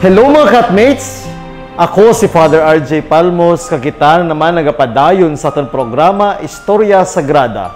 Hello mga Catmates! Ako si Father RJ Palmos, kagitan naman nagapadayon sa aton programa Istorya Sagrada.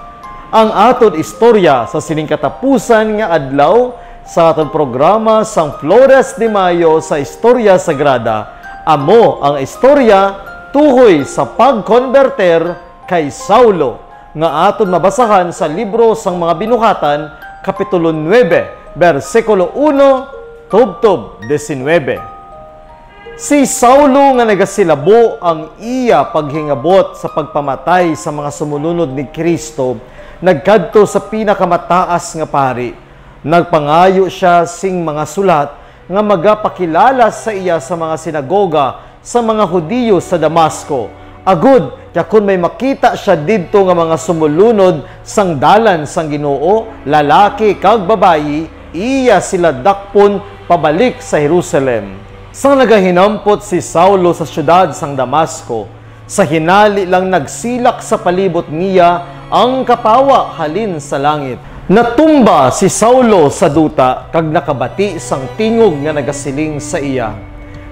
Ang aton istorya sa sining katapusan nga adlaw sa aton programa sang Flores de Mayo sa Istorya Sagrada. Amo ang istorya tuhoy sa pagkonverter kay Saulo nga aton mabasahan sa libro sang mga binuhatan, Kapitulo 9, versikulo 1, tubtob 19. Si Saulo nga nagasilabo ang iya paghingabot sa pagpamatay sa mga sumununod ni Kristo, nagkadto sa pinakamataas nga pari. Nagpangayo siya sing mga sulat nga magapakilala sa iya sa mga sinagoga sa mga Hudiyo sa Damasco. Agud kaya kung may makita siya didto nga mga sumulunod sang dalan sang Ginoo, lalaki kag babayi, iya sila dakpon pabalik sa Jerusalem. Sang nagahinampot si Saulo sa syudad sang Damasco, sa hinali lang nagsilak sa palibot niya ang kapawa halin sa langit. Natumba si Saulo sa duta, kag nakabati sang tingog nga nagasiling sa iya,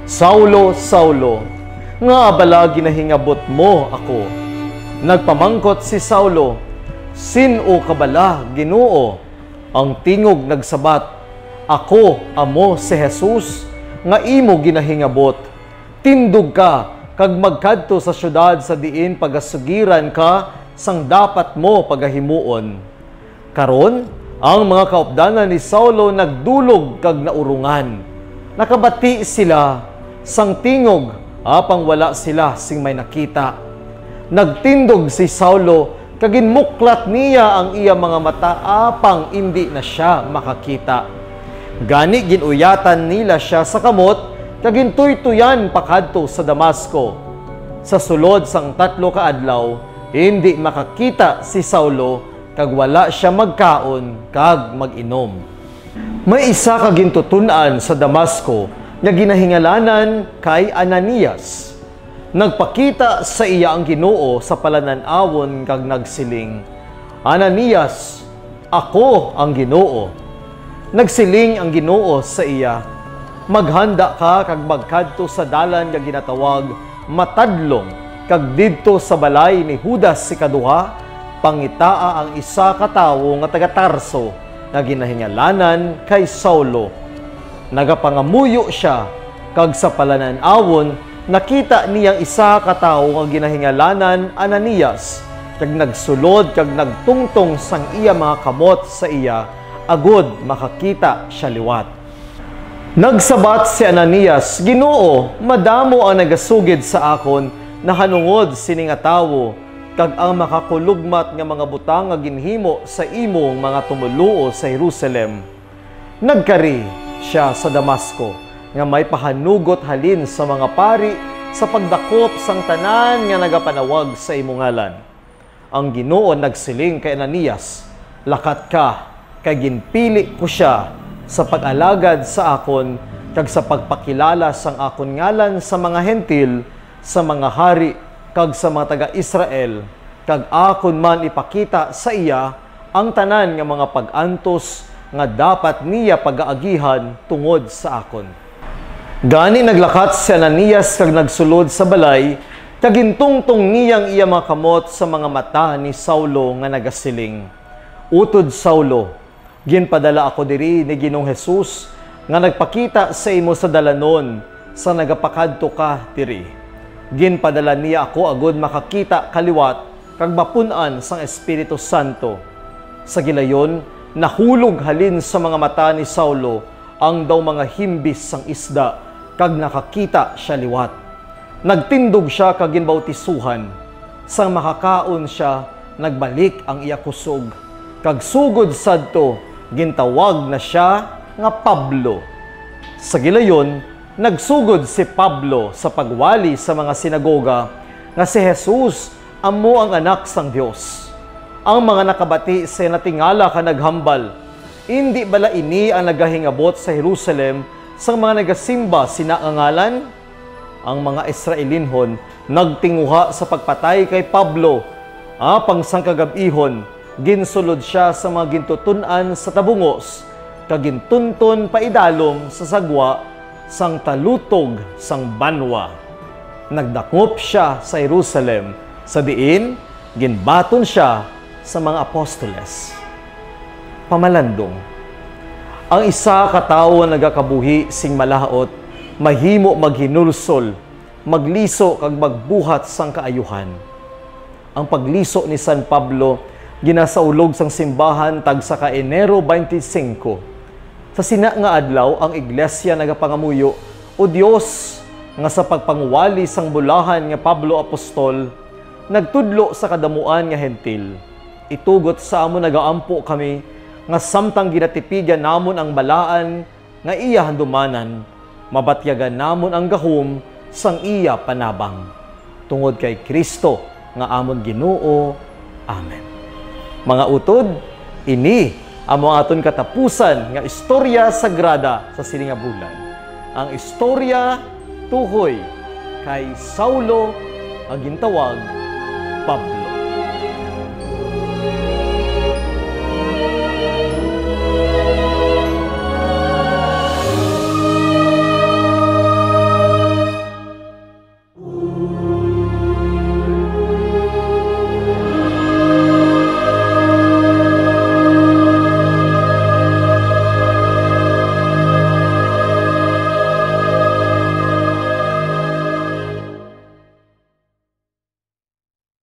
Saulo, Saulo, nga abala ginahingabot mo ako. Nagpamangkot si Saulo, Sin-o ka bala, Ginoo? Ang tingog nagsabat, Ako amo si Jesus nga imo ginahingabot. Tindog ka kag magkadto sa syudad sa diin pagasugiran ka sang dapat mo pagahimuon. Karon ang mga kaupdanan ni Saulo nagdulog kag naurungan. Nakabati sila sang tingog apang wala sila sing may nakita. Nagtindog si Saulo kag ginmuklat niya ang iya mga mata apang hindi na siya makakita. Gani ginuyatan nila siya sa kamot kag gintuy-tuyan pakadto sa Damasco. Sa sulod sang 3 ka adlaw, hindi makakita si Saulo kag wala siya magkaon kag mag-inom. May isa ka gintutunan sa Damasco nga ginahingalanan kay Ananias. Nagpakita sa iya ang Ginoo sa palanan-awon kag nagsiling, Ananias, ako ang Ginoo. Nagsiling ang Ginoo sa iya, maghanda ka kag magkadto sa dalan nga ginatawag Matadlong, kag didto sa balay ni Judas si kaduha, pangitaa ang isa ka tawo nga taga Tarso nga ginahingalanan kay Saulo. Nagapangamuyo siya, kag sa palanan-awon nakita niyang isa ka tawo nga ginahingalanan Ananias, kag nagsulod kag nagtungtong sang iya mga kamot sa iya, agud makakita siya liwat. Nagsabat si Ananias, Ginoo, madamo ang nagasugid sa akon na hanungod sining nga tawo, kag ang makakulugmat nga mga butang nga ginhimo sa imong mga tumuluo sa Jerusalem. Nagkari siya sa Damasco nga may pahanugot halin sa mga pari sa pagdakop sang tanan nga nagapanawag sa imong ngalan. Ang Ginoo nagsiling kay Ananias, lakat ka, kay ginpili ko siya sa pag-alagad sa akon kag sa pagpakilala sang akon ngalan sa mga hentil, sa mga hari kag sa mga taga-Israel, kag akon man ipakita sa iya ang tanan nga mga pag-antos nga dapat niya pag-aagihan tungod sa akon. Gani naglakat si Ananias kag nagsulod sa balay, kag gintungtong niyang iya mga kamot sa mga mata ni Saulo nga nagasiling, Utod Saulo, ginpadala ako diri ni Ginoong Jesus nga nagpakita sa imo sa dalanon sa nagapakadto ka diri. Ginpadala niya ako agud makakita kaliwat kag mapun-an sang Espiritu Santo. Sa gilayon, nahulog halin sa mga mata ni Saulo ang daw mga himbis sang isda kag nakakita siya liwat. Nagtindog siya kag ginbautisuhan. Sang makakaon siya, nagbalik ang iya kusog. Kag sugod sadto, gintawag na siya nga Pablo. Sa gilayon, nagsugod si Pablo sa pagwali sa mga sinagoga nga si Jesus amo ang anak sang Dios. Ang mga nakabati sa natingala ka naghambal, hindi bala ini ang nagahingabot sa Jerusalem sang mga nagasimba sinangalan? Ang mga Israelinhon nagtinguha sa pagpatay kay Pablo. Apang sang kagabihon, ginsulod siya sa mga gintutunan sa tabungos, kag gintunton paidalom sa sagwa sang talutog sang banwa. Nagdakop siya sa Jerusalem, sa diin ginbaton siya sa mga apostoles. Pamalandong. Ang isa ka tawo nagakabuhi sing malaot, mahimo maghinulsol, magliso kag magbuhat sang kaayuhan. Ang pagliso ni San Pablo ginasaulog sang simbahan tag sa ka Enero 25. Sa sina nga adlaw ang iglesia nagapangamuyo, o Dios nga sa pagpangwali sang bulahan nga Pablo Apostol, nagtudlo sa kadamuan nga hentil. Itugot sa amon nagaampo kami nga samtang ginatipigan namon ang balaan nga iya handumanan, mabatyagan namon ang gahom sang iya panabang. Tungod kay Kristo nga amon Ginoo. Amen. Mga utod, ini amo aton katapusan nga istorya sagrada sa sining nga bulan. Ang istorya tuhoy kay Saulo ang gintawag Pablo.